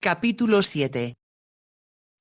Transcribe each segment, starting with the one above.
Capítulo 7.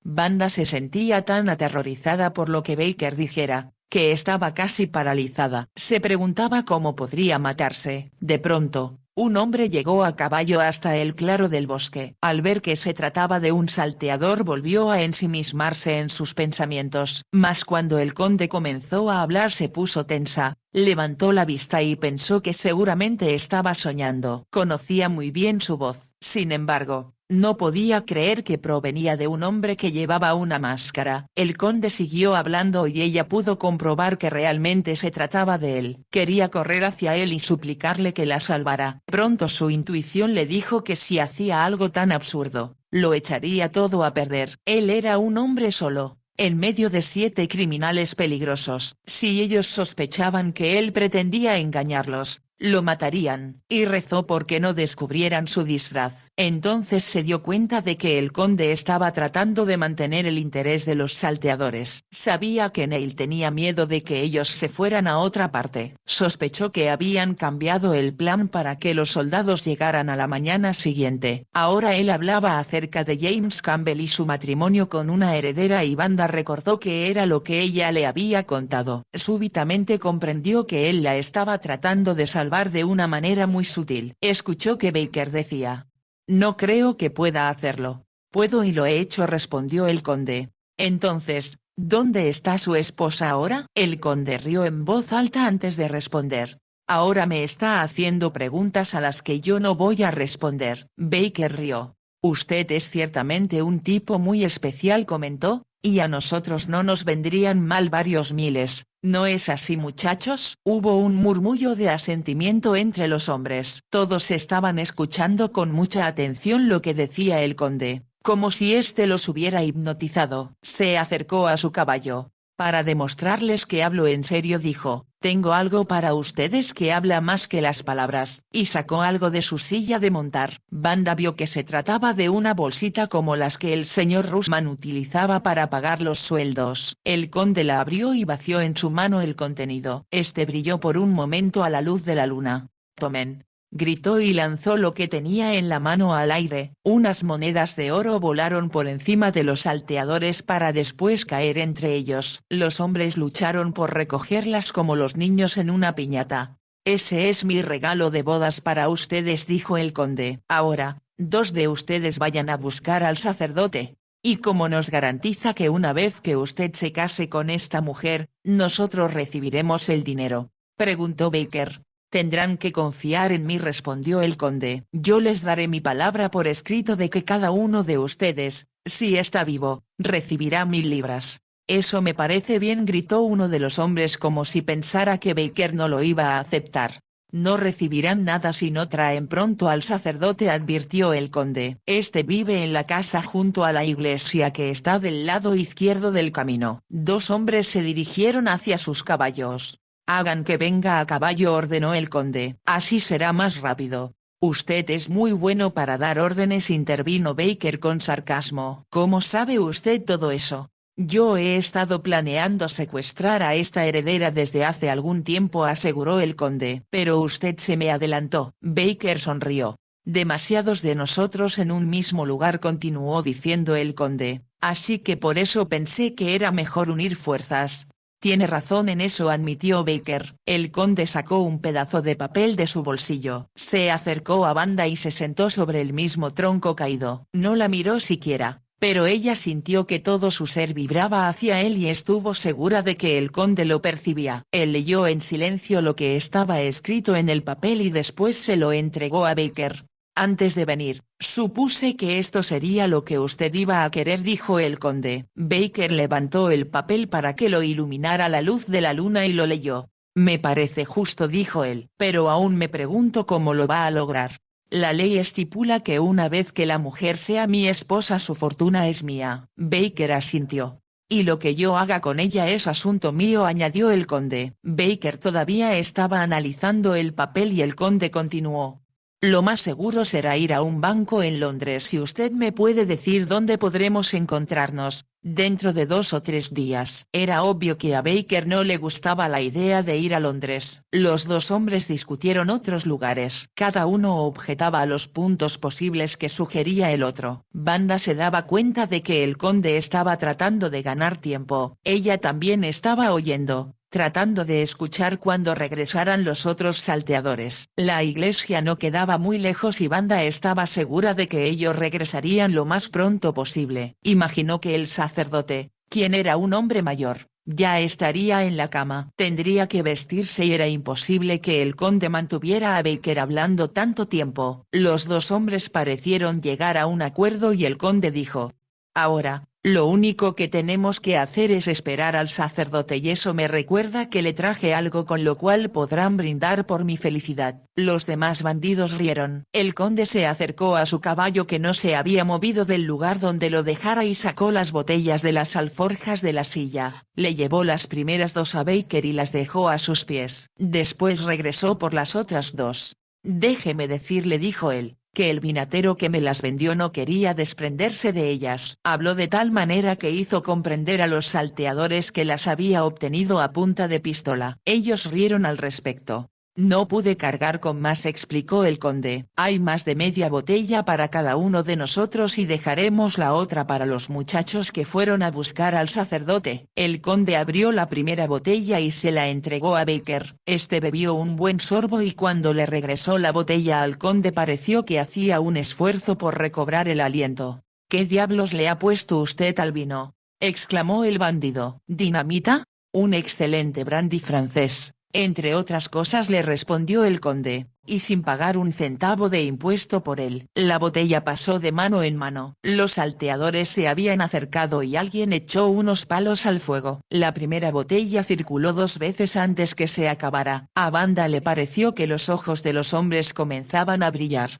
Wanda se sentía tan aterrorizada por lo que Baker dijera, que estaba casi paralizada. Se preguntaba cómo podría matarse. De pronto, un hombre llegó a caballo hasta el claro del bosque. Al ver que se trataba de un salteador volvió a ensimismarse en sus pensamientos. Mas cuando el conde comenzó a hablar se puso tensa, levantó la vista y pensó que seguramente estaba soñando. Conocía muy bien su voz. Sin embargo, no podía creer que provenía de un hombre que llevaba una máscara. El conde siguió hablando y ella pudo comprobar que realmente se trataba de él. Quería correr hacia él y suplicarle que la salvara. Pronto su intuición le dijo que si hacía algo tan absurdo, lo echaría todo a perder. Él era un hombre solo, en medio de 7 criminales peligrosos. Si ellos sospechaban que él pretendía engañarlos, lo matarían, y rezó porque no descubrieran su disfraz. Entonces se dio cuenta de que el conde estaba tratando de mantener el interés de los salteadores. Sabía que Neil tenía miedo de que ellos se fueran a otra parte. Sospechó que habían cambiado el plan para que los soldados llegaran a la mañana siguiente. Ahora él hablaba acerca de James Campbell y su matrimonio con una heredera y Wanda recordó que era lo que ella le había contado. Súbitamente comprendió que él la estaba tratando de salvar de una manera muy sutil. Escuchó que Baker decía: «No creo que pueda hacerlo». «Puedo y lo he hecho», respondió el conde. «Entonces, ¿dónde está su esposa ahora?». El conde rió en voz alta antes de responder. «Ahora me está haciendo preguntas a las que yo no voy a responder». Baker rió. «Usted es ciertamente un tipo muy especial», comentó, «y a nosotros no nos vendrían mal varios miles, ¿no es así, muchachos?». Hubo un murmullo de asentimiento entre los hombres. Todos estaban escuchando con mucha atención lo que decía el conde, como si éste los hubiera hipnotizado. Se acercó a su caballo. «Para demostrarles que hablo en serio», dijo, «tengo algo para ustedes que habla más que las palabras», y sacó algo de su silla de montar. Wanda vio que se trataba de una bolsita como las que el señor Russman utilizaba para pagar los sueldos. El conde la abrió y vació en su mano el contenido. Este brilló por un momento a la luz de la luna. «Tomen», gritó y lanzó lo que tenía en la mano al aire. Unas monedas de oro volaron por encima de los salteadores para después caer entre ellos. Los hombres lucharon por recogerlas como los niños en una piñata. «Ese es mi regalo de bodas para ustedes», dijo el conde. «Ahora, 2 de ustedes vayan a buscar al sacerdote. Y como nos garantiza que una vez que usted se case con esta mujer, nosotros recibiremos el dinero?», preguntó Baker. «Tendrán que confiar en mí», respondió el conde. «Yo les daré mi palabra por escrito de que cada uno de ustedes, si está vivo, recibirá 1000 libras». «Eso me parece bien», gritó uno de los hombres como si pensara que Baker no lo iba a aceptar. «No recibirán nada si no traen pronto al sacerdote», advirtió el conde. «Este vive en la casa junto a la iglesia que está del lado izquierdo del camino». 2 hombres se dirigieron hacia sus caballos. «Hagan que venga a caballo», ordenó el conde. «Así será más rápido». «Usted es muy bueno para dar órdenes», intervino Baker con sarcasmo. «¿Cómo sabe usted todo eso?». «Yo he estado planeando secuestrar a esta heredera desde hace algún tiempo», aseguró el conde. «Pero usted se me adelantó». Baker sonrió. «Demasiados de nosotros en un mismo lugar», continuó diciendo el conde, «así que por eso pensé que era mejor unir fuerzas». «Tiene razón en eso», admitió Baker. El conde sacó un pedazo de papel de su bolsillo. Se acercó a Wanda y se sentó sobre el mismo tronco caído. No la miró siquiera, pero ella sintió que todo su ser vibraba hacia él y estuvo segura de que el conde lo percibía. Él leyó en silencio lo que estaba escrito en el papel y después se lo entregó a Baker. «Antes de venir, supuse que esto sería lo que usted iba a querer», dijo el conde. Baker levantó el papel para que lo iluminara la luz de la luna y lo leyó. «Me parece justo», dijo él, «pero aún me pregunto cómo lo va a lograr. La ley estipula que una vez que la mujer sea mi esposa su fortuna es mía». Baker asintió. «Y lo que yo haga con ella es asunto mío», añadió el conde. Baker todavía estaba analizando el papel y el conde continuó. «Lo más seguro será ir a un banco en Londres y usted me puede decir dónde podremos encontrarnos. dentro de 2 o 3 días. Era obvio que a Baker no le gustaba la idea de ir a Londres. Los dos hombres discutieron otros lugares. Cada uno objetaba a los puntos posibles que sugería el otro. Wanda se daba cuenta de que el conde estaba tratando de ganar tiempo. Ella también estaba oyendo, tratando de escuchar cuando regresaran los otros salteadores. La iglesia no quedaba muy lejos y Wanda estaba segura de que ellos regresarían lo más pronto posible. Imaginó que el sacerdote, quien era un hombre mayor, ya estaría en la cama. Tendría que vestirse y era imposible que el conde mantuviera a Baker hablando tanto tiempo. Los dos hombres parecieron llegar a un acuerdo y el conde dijo: «Ahora, lo único que tenemos que hacer es esperar al sacerdote y eso me recuerda que le traje algo con lo cual podrán brindar por mi felicidad». Los demás bandidos rieron. El conde se acercó a su caballo que no se había movido del lugar donde lo dejara y sacó las botellas de las alforjas de la silla. Le llevó las primeras 2 a Baker y las dejó a sus pies. Después regresó por las otras 2. «Déjeme decirle», dijo él, «que el vinatero que me las vendió no quería desprenderse de ellas». Habló de tal manera que hizo comprender a los salteadores que las había obtenido a punta de pistola. Ellos rieron al respecto. «No pude cargar con más», explicó el conde. «Hay más de media botella para cada uno de nosotros y dejaremos la otra para los muchachos que fueron a buscar al sacerdote». El conde abrió la primera botella y se la entregó a Baker. Este bebió un buen sorbo y cuando le regresó la botella al conde pareció que hacía un esfuerzo por recobrar el aliento. «¿Qué diablos le ha puesto usted al vino?», exclamó el bandido. «¿Dinamita? Un excelente brandy francés, entre otras cosas», le respondió el conde, y sin pagar un centavo de impuesto por él. La botella pasó de mano en mano. Los salteadores se habían acercado y alguien echó unos palos al fuego. La primera botella circuló 2 veces antes que se acabara. A Wanda le pareció que los ojos de los hombres comenzaban a brillar.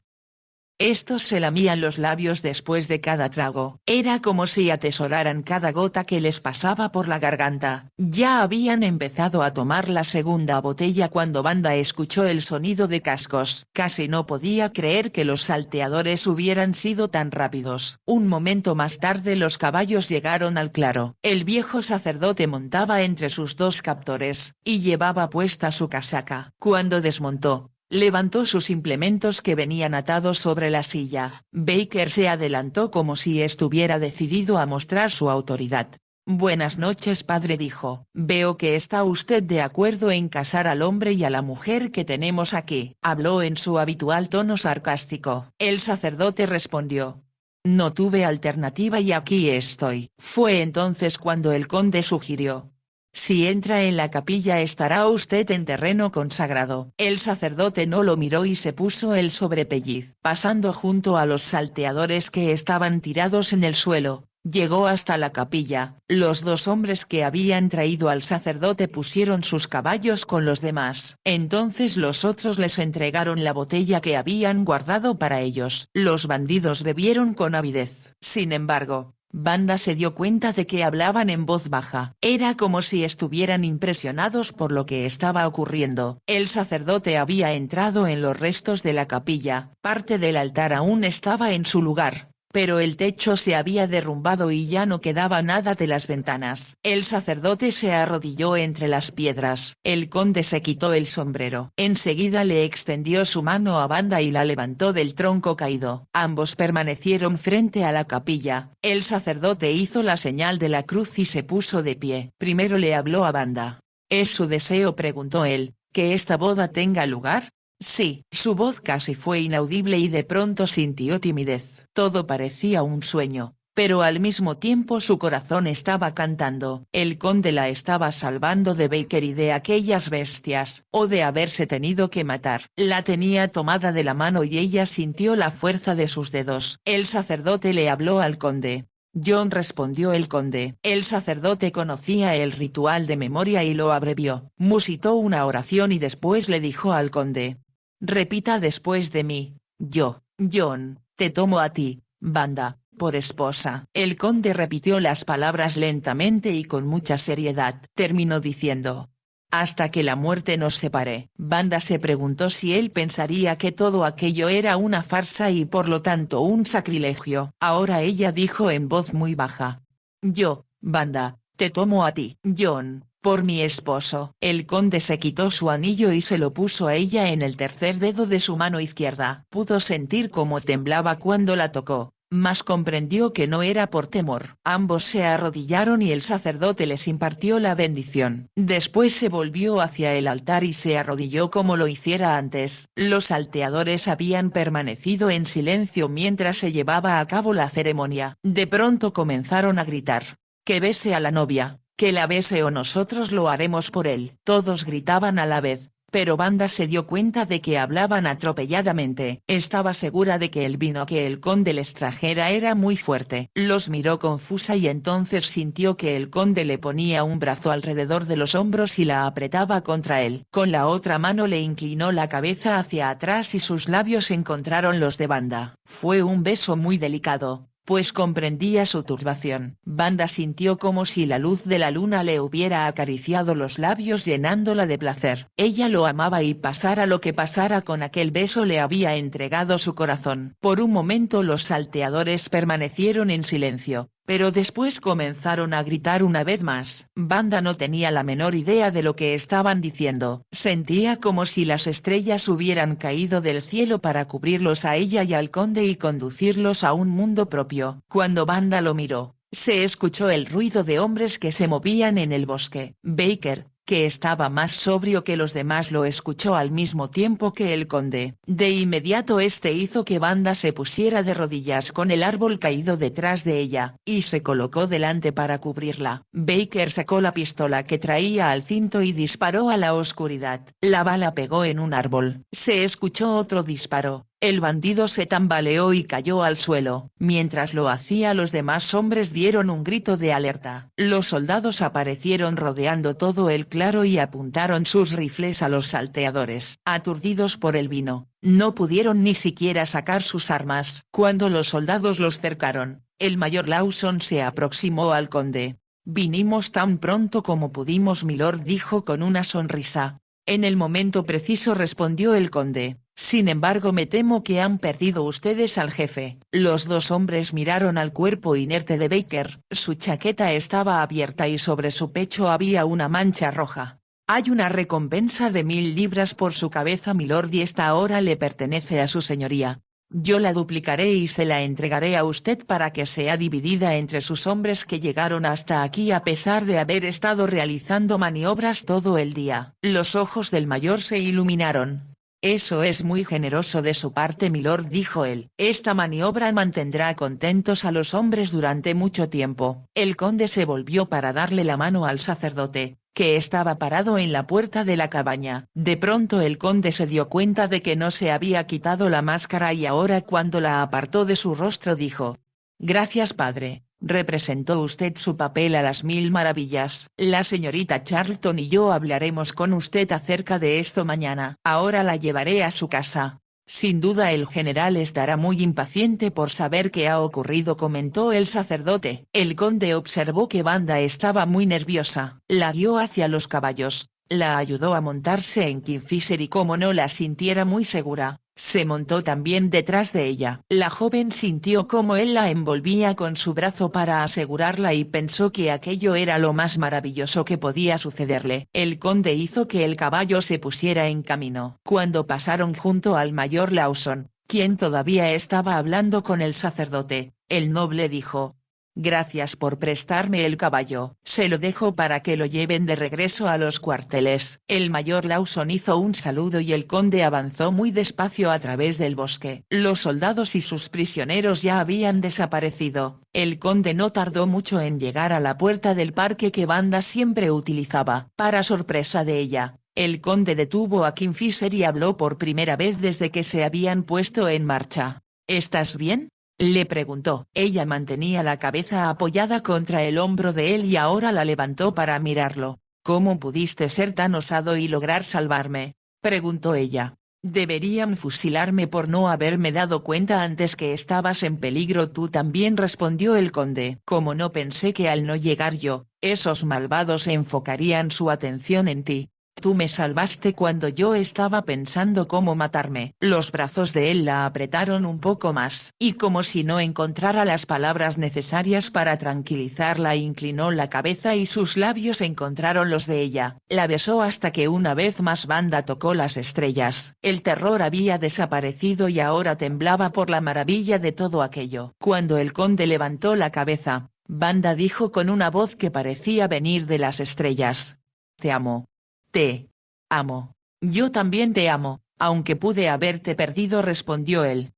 Estos se lamían los labios después de cada trago. Era como si atesoraran cada gota que les pasaba por la garganta. Ya habían empezado a tomar la segunda botella cuando Wanda escuchó el sonido de cascos. Casi no podía creer que los salteadores hubieran sido tan rápidos. Un momento más tarde los caballos llegaron al claro. El viejo sacerdote montaba entre sus 2 captores, y llevaba puesta su casaca. Cuando desmontó, levantó sus implementos que venían atados sobre la silla. Baker se adelantó como si estuviera decidido a mostrar su autoridad. «Buenas noches, padre», dijo. «Veo que está usted de acuerdo en casar al hombre y a la mujer que tenemos aquí». Habló en su habitual tono sarcástico. El sacerdote respondió: «No tuve alternativa y aquí estoy». Fue entonces cuando el conde sugirió: «Si entra en la capilla estará usted en terreno consagrado». El sacerdote no lo miró y se puso el sobrepelliz. Pasando junto a los salteadores que estaban tirados en el suelo, llegó hasta la capilla. Los 2 hombres que habían traído al sacerdote pusieron sus caballos con los demás. Entonces los otros les entregaron la botella que habían guardado para ellos. Los bandidos bebieron con avidez. Sin embargo, Wanda se dio cuenta de que hablaban en voz baja. Era como si estuvieran impresionados por lo que estaba ocurriendo. El sacerdote había entrado en los restos de la capilla. Parte del altar aún estaba en su lugar, pero el techo se había derrumbado y ya no quedaba nada de las ventanas. El sacerdote se arrodilló entre las piedras. El conde se quitó el sombrero. Enseguida le extendió su mano a Wanda y la levantó del tronco caído. Ambos permanecieron frente a la capilla. El sacerdote hizo la señal de la cruz y se puso de pie. Primero le habló a Wanda. «¿Es su deseo?», preguntó él, «que esta boda tenga lugar?». «Sí». Su voz casi fue inaudible y de pronto sintió timidez. Todo parecía un sueño, pero al mismo tiempo su corazón estaba cantando. El conde la estaba salvando de Baker y de aquellas bestias, o de haberse tenido que matar. La tenía tomada de la mano y ella sintió la fuerza de sus dedos. El sacerdote le habló al conde. «John», respondió el conde. El sacerdote conocía el ritual de memoria y lo abrevió. Musitó una oración y después le dijo al conde: «Repita después de mí. Yo, John, te tomo a ti, Wanda, por esposa». El conde repitió las palabras lentamente y con mucha seriedad. Terminó diciendo: «Hasta que la muerte nos separe». Wanda se preguntó si él pensaría que todo aquello era una farsa y por lo tanto un sacrilegio. Ahora ella dijo en voz muy baja: Yo, Wanda, te tomo a ti, Jon, por mi esposo. El conde se quitó su anillo y se lo puso a ella en el tercer dedo de su mano izquierda. Pudo sentir cómo temblaba cuando la tocó, mas comprendió que no era por temor. Ambos se arrodillaron y el sacerdote les impartió la bendición. Después se volvió hacia el altar y se arrodilló como lo hiciera antes. Los salteadores habían permanecido en silencio mientras se llevaba a cabo la ceremonia. De pronto comenzaron a gritar: «¡Que bese a la novia! ¡Que la bese o nosotros lo haremos por él!». Todos gritaban a la vez, pero Wanda se dio cuenta de que hablaban atropelladamente. Estaba segura de que el vino que el conde les trajera era muy fuerte. Los miró confusa y entonces sintió que el conde le ponía un brazo alrededor de los hombros y la apretaba contra él. Con la otra mano le inclinó la cabeza hacia atrás y sus labios encontraron los de Wanda. Fue un beso muy delicado, pues comprendía su turbación. Wanda sintió como si la luz de la luna le hubiera acariciado los labios llenándola de placer. Ella lo amaba y pasara lo que pasara con aquel beso le había entregado su corazón. Por un momento los salteadores permanecieron en silencio, pero después comenzaron a gritar una vez más. Wanda no tenía la menor idea de lo que estaban diciendo. Sentía como si las estrellas hubieran caído del cielo para cubrirlos a ella y al conde y conducirlos a un mundo propio. Cuando Wanda lo miró, se escuchó el ruido de hombres que se movían en el bosque. Baker, que estaba más sobrio que los demás, lo escuchó al mismo tiempo que el conde. De inmediato este hizo que Wanda se pusiera de rodillas con el árbol caído detrás de ella, y se colocó delante para cubrirla. Baker sacó la pistola que traía al cinto y disparó a la oscuridad. La bala pegó en un árbol. Se escuchó otro disparo. El bandido se tambaleó y cayó al suelo. Mientras lo hacía, los demás hombres dieron un grito de alerta. Los soldados aparecieron rodeando todo el claro y apuntaron sus rifles a los salteadores. Aturdidos por el vino, no pudieron ni siquiera sacar sus armas. Cuando los soldados los cercaron, el mayor Lawson se aproximó al conde. «Vinimos tan pronto como pudimos, milord», dijo con una sonrisa. «En el momento preciso», respondió el conde. «Sin embargo, me temo que han perdido ustedes al jefe». Los dos hombres miraron al cuerpo inerte de Baker. Su chaqueta estaba abierta y sobre su pecho había una mancha roja. «Hay una recompensa de 1000 libras por su cabeza, milord, y esta ahora le pertenece a su señoría. Yo la duplicaré y se la entregaré a usted para que sea dividida entre sus hombres que llegaron hasta aquí a pesar de haber estado realizando maniobras todo el día». Los ojos del mayor se iluminaron. «Eso es muy generoso de su parte, milord», dijo él. «Esta maniobra mantendrá contentos a los hombres durante mucho tiempo». El conde se volvió para darle la mano al sacerdote, que estaba parado en la puerta de la cabaña. De pronto el conde se dio cuenta de que no se había quitado la máscara y ahora cuando la apartó de su rostro dijo: «Gracias, padre. Representó usted su papel a las 1000 maravillas. La señorita Charlton y yo hablaremos con usted acerca de esto mañana. Ahora la llevaré a su casa. Sin duda el general estará muy impaciente por saber qué ha ocurrido», comentó el sacerdote. El conde observó que Wanda estaba muy nerviosa. La guió hacia los caballos, la ayudó a montarse en Kingfisher y como no la sintiera muy segura, se montó también detrás de ella. La joven sintió cómo él la envolvía con su brazo para asegurarla y pensó que aquello era lo más maravilloso que podía sucederle. El conde hizo que el caballo se pusiera en camino. Cuando pasaron junto al mayor Lawson, quien todavía estaba hablando con el sacerdote, el noble dijo: «Gracias por prestarme el caballo. Se lo dejo para que lo lleven de regreso a los cuarteles». El mayor Lawson hizo un saludo y el conde avanzó muy despacio a través del bosque. Los soldados y sus prisioneros ya habían desaparecido. El conde no tardó mucho en llegar a la puerta del parque que Wanda siempre utilizaba. Para sorpresa de ella, el conde detuvo a Kingfisher y habló por primera vez desde que se habían puesto en marcha. «¿Estás bien?», le preguntó. Ella mantenía la cabeza apoyada contra el hombro de él y ahora la levantó para mirarlo. «¿Cómo pudiste ser tan osado y lograr salvarme?», preguntó ella. «Deberían fusilarme por no haberme dado cuenta antes que estabas en peligro tú también», respondió el conde. «Como no pensé que al no llegar yo, esos malvados enfocarían su atención en ti». Tú me salvaste cuando yo estaba pensando cómo matarme. Los brazos de él la apretaron un poco más. Y como si no encontrara las palabras necesarias para tranquilizarla, inclinó la cabeza y sus labios encontraron los de ella. La besó hasta que una vez más Wanda tocó las estrellas. El terror había desaparecido y ahora temblaba por la maravilla de todo aquello. Cuando el conde levantó la cabeza, Wanda dijo con una voz que parecía venir de las estrellas: «Te amo. Te amo. Yo también te amo, aunque pude haberte perdido», respondió él.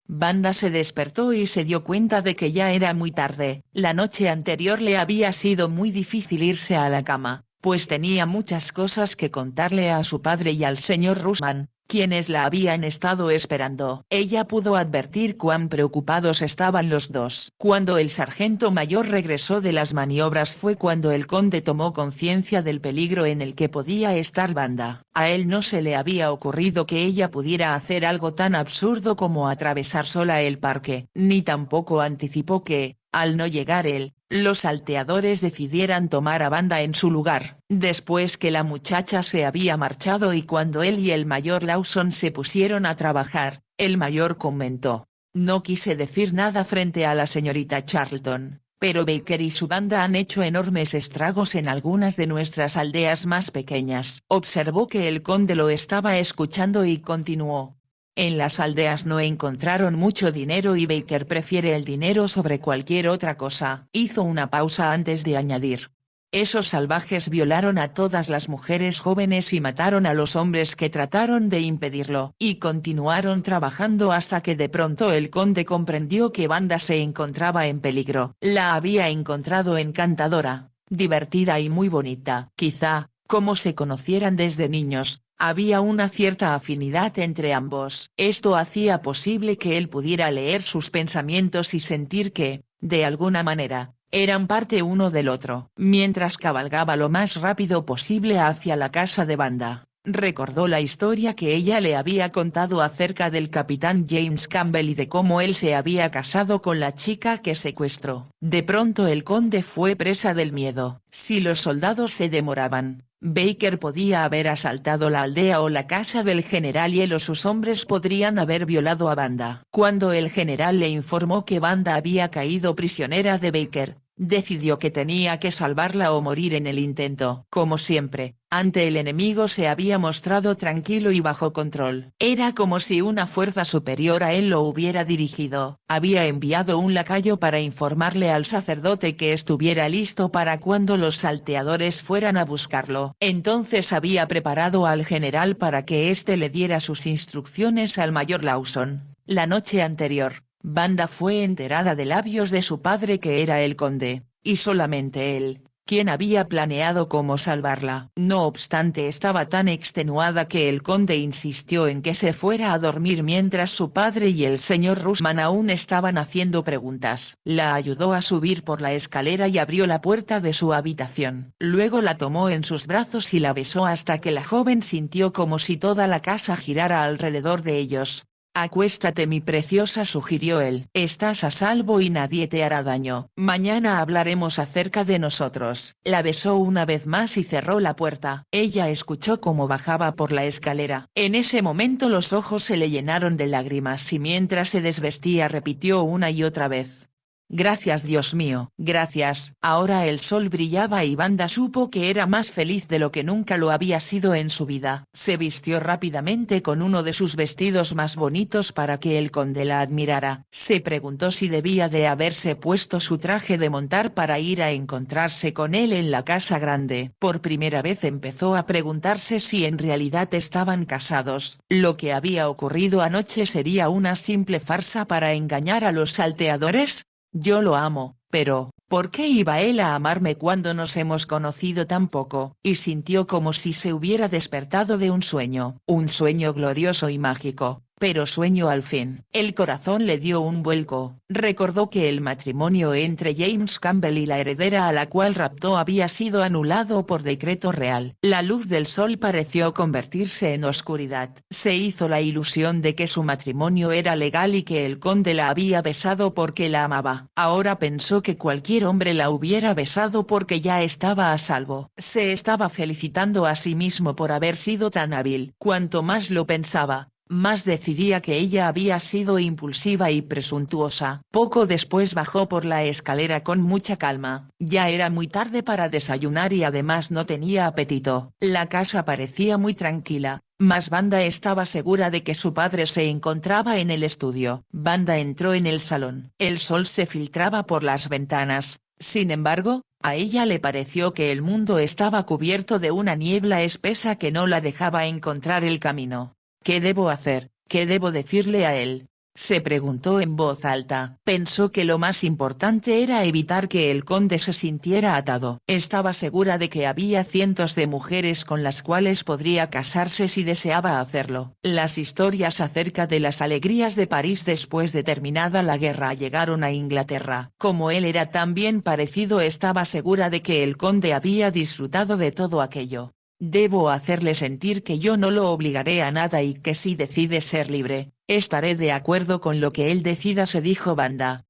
Wanda se despertó y se dio cuenta de que ya era muy tarde. La noche anterior le había sido muy difícil irse a la cama, pues tenía muchas cosas que contarle a su padre y al señor Russman, quienes la habían estado esperando. Ella pudo advertir cuán preocupados estaban los dos. Cuando el sargento mayor regresó de las maniobras fue cuando el conde tomó conciencia del peligro en el que podía estar Wanda. A él no se le había ocurrido que ella pudiera hacer algo tan absurdo como atravesar sola el parque, ni tampoco anticipó que, al no llegar él, los salteadores decidieran tomar a Wanda en su lugar. Después que la muchacha se había marchado y cuando él y el mayor Lawson se pusieron a trabajar, el mayor comentó: «No quise decir nada frente a la señorita Charlton, pero Baker y su banda han hecho enormes estragos en algunas de nuestras aldeas más pequeñas». Observó que el conde lo estaba escuchando y continuó: «En las aldeas no encontraron mucho dinero y Baker prefiere el dinero sobre cualquier otra cosa». Hizo una pausa antes de añadir: «Esos salvajes violaron a todas las mujeres jóvenes y mataron a los hombres que trataron de impedirlo». Y continuaron trabajando hasta que de pronto el conde comprendió que Wanda se encontraba en peligro. La había encontrado encantadora, divertida y muy bonita. Quizá, como se conocieran desde niños, había una cierta afinidad entre ambos. Esto hacía posible que él pudiera leer sus pensamientos y sentir que, de alguna manera, eran parte uno del otro. Mientras cabalgaba lo más rápido posible hacia la casa de Wanda, recordó la historia que ella le había contado acerca del capitán James Campbell y de cómo él se había casado con la chica que secuestró. De pronto el conde fue presa del miedo. Si los soldados se demoraban, Baker podía haber asaltado la aldea o la casa del general y él o sus hombres podrían haber violado a Wanda. Cuando el general le informó que Wanda había caído prisionera de Baker, decidió que tenía que salvarla o morir en el intento. Como siempre, ante el enemigo se había mostrado tranquilo y bajo control. Era como si una fuerza superior a él lo hubiera dirigido. Había enviado un lacayo para informarle al sacerdote que estuviera listo para cuando los salteadores fueran a buscarlo. Entonces había preparado al general para que éste le diera sus instrucciones al mayor Lawson. La noche anterior, Wanda fue enterada de labios de su padre que era el conde, y solamente él, quien había planeado cómo salvarla. No obstante, estaba tan extenuada que el conde insistió en que se fuera a dormir mientras su padre y el señor Russman aún estaban haciendo preguntas. La ayudó a subir por la escalera y abrió la puerta de su habitación. Luego la tomó en sus brazos y la besó hasta que la joven sintió como si toda la casa girara alrededor de ellos. «Acuéstate, mi preciosa», sugirió él. «Estás a salvo y nadie te hará daño. Mañana hablaremos acerca de nosotros». La besó una vez más y cerró la puerta. Ella escuchó cómo bajaba por la escalera. En ese momento los ojos se le llenaron de lágrimas y mientras se desvestía repitió una y otra vez: «Gracias, Dios mío, gracias». Ahora el sol brillaba y Wanda supo que era más feliz de lo que nunca lo había sido en su vida. Se vistió rápidamente con uno de sus vestidos más bonitos para que el conde la admirara. Se preguntó si debía de haberse puesto su traje de montar para ir a encontrarse con él en la casa grande. Por primera vez empezó a preguntarse si en realidad estaban casados. Lo que había ocurrido anoche sería una simple farsa para engañar a los salteadores. «Yo lo amo, pero, ¿por qué iba él a amarme cuando nos hemos conocido tan poco?». Y sintió como si se hubiera despertado de un sueño glorioso y mágico, pero sueño al fin. El corazón le dio un vuelco, recordó que el matrimonio entre James Campbell y la heredera a la cual raptó había sido anulado por decreto real. La luz del sol pareció convertirse en oscuridad. Se hizo la ilusión de que su matrimonio era legal y que el conde la había besado porque la amaba. Ahora pensó que cualquier hombre la hubiera besado porque ya estaba a salvo. Se estaba felicitando a sí mismo por haber sido tan hábil. Cuanto más lo pensaba, más decidía que ella había sido impulsiva y presuntuosa. Poco después bajó por la escalera con mucha calma, ya era muy tarde para desayunar y además no tenía apetito. La casa parecía muy tranquila, mas Wanda estaba segura de que su padre se encontraba en el estudio. Wanda entró en el salón. El sol se filtraba por las ventanas, sin embargo, a ella le pareció que el mundo estaba cubierto de una niebla espesa que no la dejaba encontrar el camino. ¿Qué debo hacer? ¿Qué debo decirle a él? Se preguntó en voz alta. Pensó que lo más importante era evitar que el conde se sintiera atado. Estaba segura de que había cientos de mujeres con las cuales podría casarse si deseaba hacerlo. Las historias acerca de las alegrías de París después de terminada la guerra llegaron a Inglaterra. Como él era tan bien parecido, estaba segura de que el conde había disfrutado de todo aquello. Debo hacerle sentir que yo no lo obligaré a nada y que si decide ser libre, estaré de acuerdo con lo que él decida, se dijo Wanda.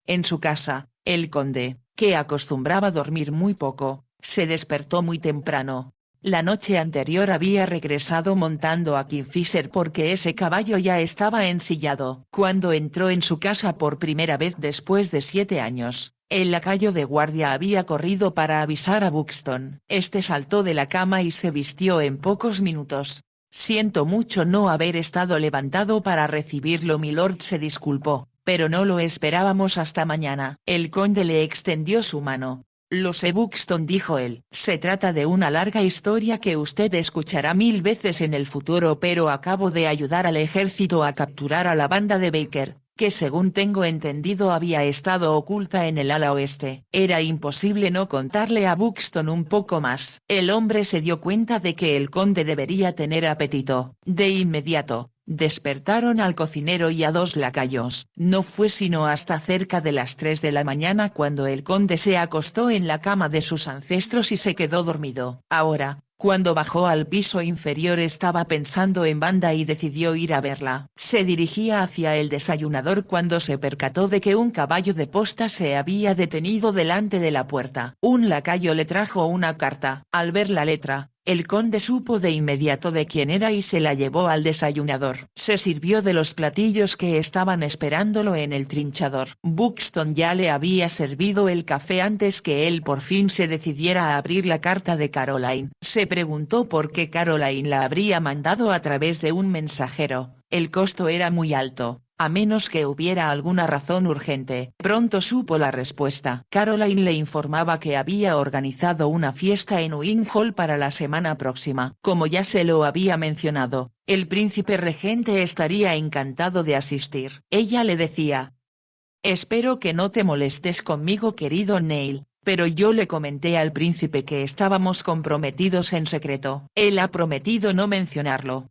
En su casa, el conde, que acostumbraba dormir muy poco, se despertó muy temprano. La noche anterior había regresado montando a Kingfisher porque ese caballo ya estaba ensillado. Cuando entró en su casa por primera vez después de 7 años, el lacayo de guardia había corrido para avisar a Buxton. Este saltó de la cama y se vistió en pocos minutos. Siento mucho no haber estado levantado para recibirlo, milord, se disculpó, pero no lo esperábamos hasta mañana. El conde le extendió su mano. Lo sé, Buxton, dijo él. Se trata de una larga historia que usted escuchará 1000 veces en el futuro, pero acabo de ayudar al ejército a capturar a la banda de Baker, que según tengo entendido había estado oculta en el ala oeste. Era imposible no contarle a Buxton un poco más. El hombre se dio cuenta de que el conde debería tener apetito. De inmediato, despertaron al cocinero y a 2 lacayos. No fue sino hasta cerca de las 3 de la mañana cuando el conde se acostó en la cama de sus ancestros y se quedó dormido. Ahora, cuando bajó al piso inferior, estaba pensando en Wanda y decidió ir a verla. Se dirigía hacia el desayunador cuando se percató de que un caballo de posta se había detenido delante de la puerta. Un lacayo le trajo una carta. Al ver la letra, el conde supo de inmediato de quién era y se la llevó al desayunador. Se sirvió de los platillos que estaban esperándolo en el trinchador. Buxton ya le había servido el café antes que él por fin se decidiera a abrir la carta de Caroline. Se preguntó por qué Caroline la habría mandado a través de un mensajero. El costo era muy alto, a menos que hubiera alguna razón urgente. Pronto supo la respuesta. Caroline le informaba que había organizado una fiesta en Wing Hall para la semana próxima. Como ya se lo había mencionado, el príncipe regente estaría encantado de asistir. Ella le decía: «Espero que no te molestes conmigo, querido Neil, pero yo le comenté al príncipe que estábamos comprometidos en secreto. Él ha prometido no mencionarlo».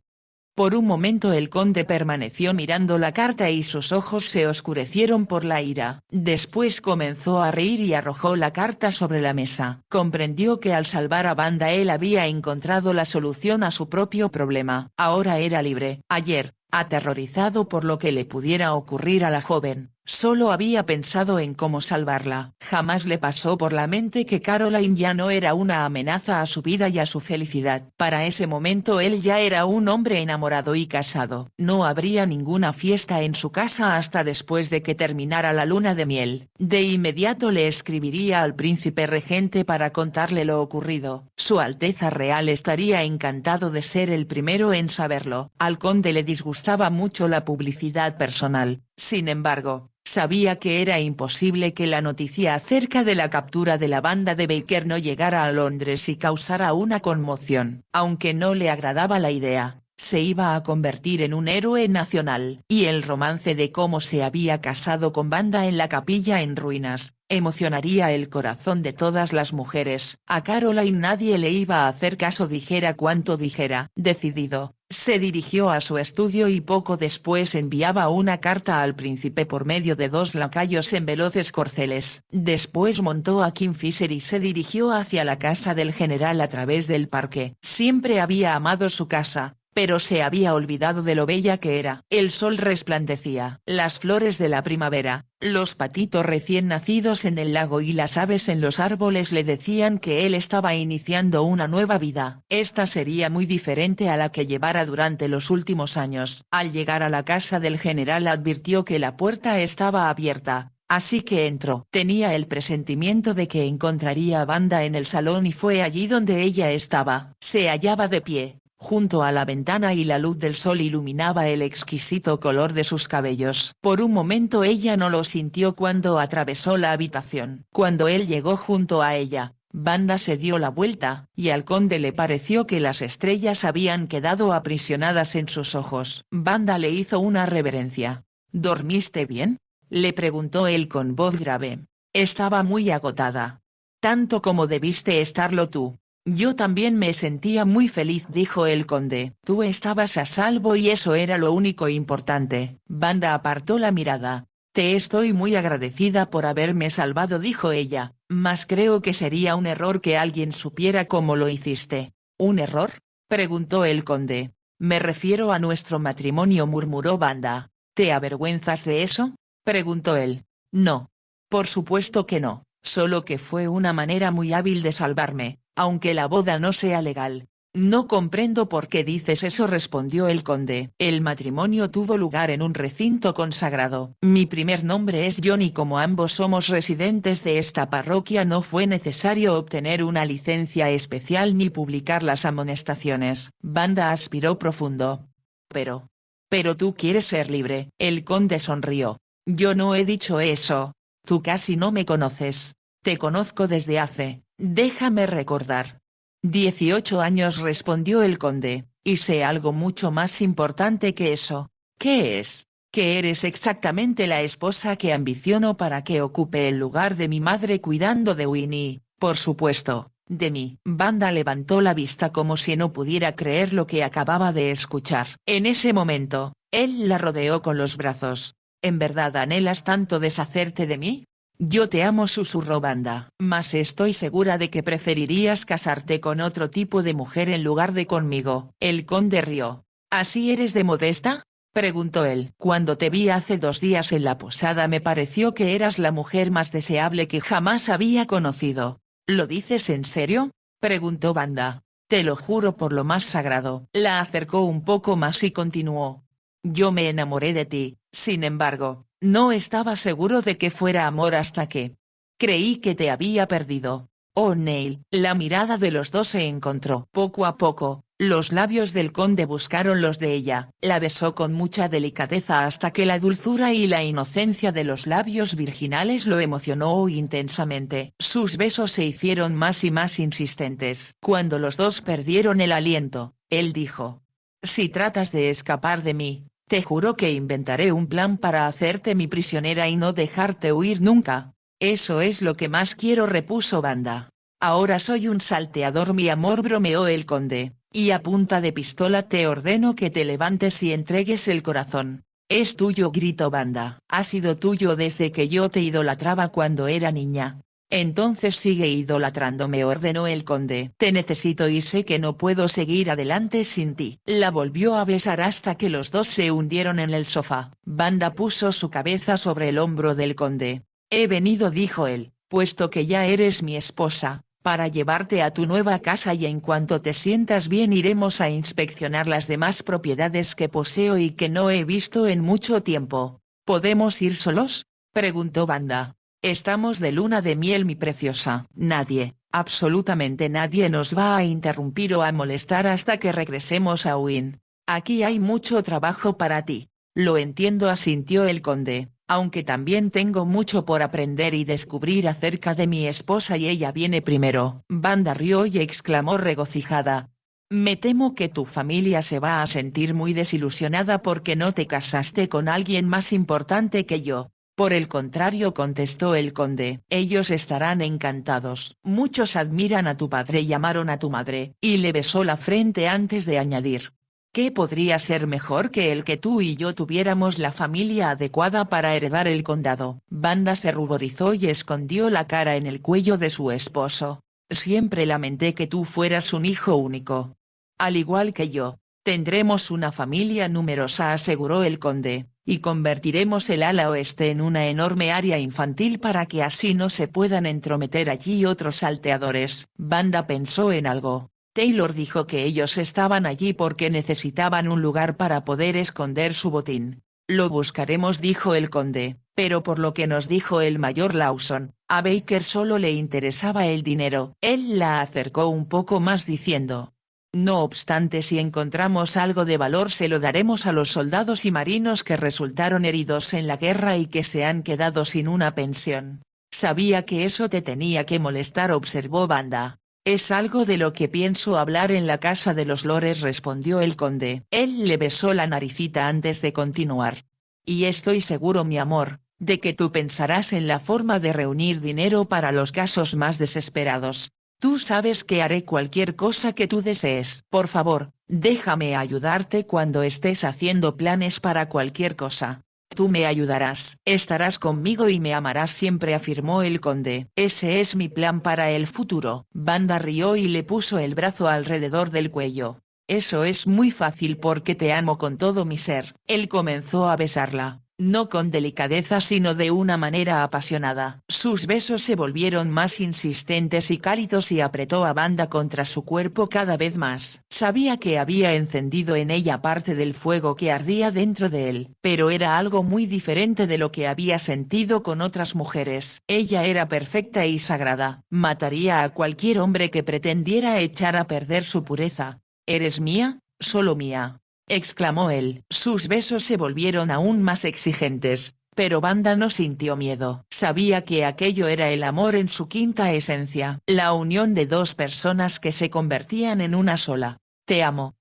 Por un momento el conde permaneció mirando la carta y sus ojos se oscurecieron por la ira. Después comenzó a reír y arrojó la carta sobre la mesa. Comprendió que al salvar a Wanda él había encontrado la solución a su propio problema. Ahora era libre. Ayer, aterrorizado por lo que le pudiera ocurrir a la joven, solo había pensado en cómo salvarla. Jamás le pasó por la mente que Caroline ya no era una amenaza a su vida y a su felicidad. Para ese momento él ya era un hombre enamorado y casado. No habría ninguna fiesta en su casa hasta después de que terminara la luna de miel. De inmediato le escribiría al príncipe regente para contarle lo ocurrido. Su Alteza Real estaría encantado de ser el primero en saberlo. Al conde le disgustaba mucho la publicidad personal. Sin embargo, sabía que era imposible que la noticia acerca de la captura de la banda de Baker no llegara a Londres y causara una conmoción. Aunque no le agradaba la idea, se iba a convertir en un héroe nacional. Y el romance de cómo se había casado con Wanda en la capilla en ruinas, emocionaría el corazón de todas las mujeres. A Caroline nadie le iba a hacer caso, dijera cuanto dijera. Decidido, Se dirigió a su estudio y poco después enviaba una carta al príncipe por medio de 2 lacayos en veloces corceles. Después montó a Kingfisher y se dirigió hacia la casa del general a través del parque. Siempre había amado su casa, pero se había olvidado de lo bella que era. El sol resplandecía. Las flores de la primavera, los patitos recién nacidos en el lago y las aves en los árboles le decían que él estaba iniciando una nueva vida. Esta sería muy diferente a la que llevara durante los últimos años. Al llegar a la casa del general advirtió que la puerta estaba abierta, así que entró. Tenía el presentimiento de que encontraría a Wanda en el salón y fue allí donde ella estaba. Se hallaba de pie, junto a la ventana y la luz del sol iluminaba el exquisito color de sus cabellos. Por un momento ella no lo sintió cuando atravesó la habitación. Cuando él llegó junto a ella, Wanda se dio la vuelta, y al conde le pareció que las estrellas habían quedado aprisionadas en sus ojos. Wanda le hizo una reverencia. ¿Dormiste bien?, le preguntó él con voz grave. Estaba muy agotada. Tanto como debiste estarlo tú. Yo también me sentía muy feliz, dijo el conde. Tú estabas a salvo y eso era lo único importante. Wanda apartó la mirada. Te estoy muy agradecida por haberme salvado, dijo ella, mas creo que sería un error que alguien supiera cómo lo hiciste. ¿Un error?, preguntó el conde. Me refiero a nuestro matrimonio, murmuró Wanda. ¿Te avergüenzas de eso?, preguntó él. No. Por supuesto que no, solo que fue una manera muy hábil de salvarme, aunque la boda no sea legal. No comprendo por qué dices eso, respondió el conde. El matrimonio tuvo lugar en un recinto consagrado. Mi primer nombre es John y como ambos somos residentes de esta parroquia no fue necesario obtener una licencia especial ni publicar las amonestaciones. Wanda aspiró profundo. Pero tú quieres ser libre. El conde sonrió. Yo no he dicho eso. Tú casi no me conoces. Te conozco desde hace, déjame recordar, 18 años, respondió el conde, y sé algo mucho más importante que eso. ¿Qué es? Que eres exactamente la esposa que ambiciono para que ocupe el lugar de mi madre cuidando de Winnie, por supuesto, de mí. Wanda levantó la vista como si no pudiera creer lo que acababa de escuchar. En ese momento, él la rodeó con los brazos. ¿En verdad anhelas tanto deshacerte de mí? Yo te amo, susurró Wanda. Mas estoy segura de que preferirías casarte con otro tipo de mujer en lugar de conmigo. El conde rió. ¿Así eres de modesta?, preguntó él. Cuando te vi hace 2 días en la posada me pareció que eras la mujer más deseable que jamás había conocido. ¿Lo dices en serio?, preguntó Wanda. Te lo juro por lo más sagrado. La acercó un poco más y continuó. Yo me enamoré de ti, sin embargo, no estaba seguro de que fuera amor hasta que creí que te había perdido. Oh Neil, la mirada de los dos se encontró. Poco a poco, los labios del conde buscaron los de ella, la besó con mucha delicadeza hasta que la dulzura y la inocencia de los labios virginales lo emocionó intensamente. Sus besos se hicieron más y más insistentes. Cuando los dos perdieron el aliento, él dijo. Si tratas de escapar de mí, te juro que inventaré un plan para hacerte mi prisionera y no dejarte huir nunca. Eso es lo que más quiero, repuso Wanda. Ahora soy un salteador, mi amor, bromeó el conde, y a punta de pistola te ordeno que te levantes y entregues el corazón. Es tuyo, gritó Wanda. Ha sido tuyo desde que yo te idolatraba cuando era niña. Entonces sigue idolatrándome, ordenó el conde. Te necesito y sé que no puedo seguir adelante sin ti. La volvió a besar hasta que los dos se hundieron en el sofá. Wanda puso su cabeza sobre el hombro del conde. He venido, dijo él, puesto que ya eres mi esposa, para llevarte a tu nueva casa y en cuanto te sientas bien iremos a inspeccionar las demás propiedades que poseo y que no he visto en mucho tiempo. ¿Podemos ir solos?, preguntó Wanda. Estamos de luna de miel, mi preciosa. Nadie, absolutamente nadie nos va a interrumpir o a molestar hasta que regresemos a Wynn. Aquí hay mucho trabajo para ti. Lo entiendo, asintió el conde, aunque también tengo mucho por aprender y descubrir acerca de mi esposa y ella viene primero. Wanda rió y exclamó regocijada. Me temo que tu familia se va a sentir muy desilusionada porque no te casaste con alguien más importante que yo. Por el contrario, contestó el conde, ellos estarán encantados. Muchos admiran a tu padre y amaron a tu madre, y le besó la frente antes de añadir. ¿Qué podría ser mejor que el que tú y yo tuviéramos la familia adecuada para heredar el condado? Wanda se ruborizó y escondió la cara en el cuello de su esposo. Siempre lamenté que tú fueras un hijo único. Al igual que yo, tendremos una familia numerosa, aseguró el conde, y convertiremos el ala oeste en una enorme área infantil para que así no se puedan entrometer allí otros salteadores. Wanda pensó en algo. Taylor dijo que ellos estaban allí porque necesitaban un lugar para poder esconder su botín. Lo buscaremos, dijo el conde, pero por lo que nos dijo el mayor Lawson, a Baker solo le interesaba el dinero. Él la acercó un poco más diciendo: no obstante, si encontramos algo de valor se lo daremos a los soldados y marinos que resultaron heridos en la guerra y que se han quedado sin una pensión. Sabía que eso te tenía que molestar, observó Wanda. Es algo de lo que pienso hablar en la casa de los lores, respondió el conde. Él le besó la naricita antes de continuar. Y estoy seguro, mi amor, de que tú pensarás en la forma de reunir dinero para los casos más desesperados. Tú sabes que haré cualquier cosa que tú desees. Por favor, déjame ayudarte cuando estés haciendo planes para cualquier cosa. Tú me ayudarás, estarás conmigo y me amarás siempre, afirmó el conde. Ese es mi plan para el futuro. Wanda rió y le puso el brazo alrededor del cuello. Eso es muy fácil porque te amo con todo mi ser. Él comenzó a besarla, no con delicadeza sino de una manera apasionada. Sus besos se volvieron más insistentes y cálidos y apretó a Wanda contra su cuerpo cada vez más. Sabía que había encendido en ella parte del fuego que ardía dentro de él, pero era algo muy diferente de lo que había sentido con otras mujeres. Ella era perfecta y sagrada. Mataría a cualquier hombre que pretendiera echar a perder su pureza. «¿Eres mía, solo mía?», exclamó él. Sus besos se volvieron aún más exigentes, pero Wanda no sintió miedo. Sabía que aquello era el amor en su quinta esencia, la unión de dos personas que se convertían en una sola. Te amo,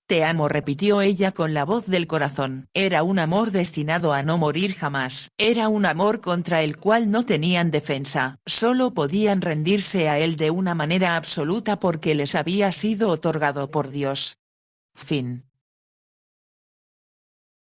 repitió ella con la voz del corazón. Era un amor destinado a no morir jamás. Era un amor contra el cual no tenían defensa. Solo podían rendirse a él de una manera absoluta porque les había sido otorgado por Dios. Fin.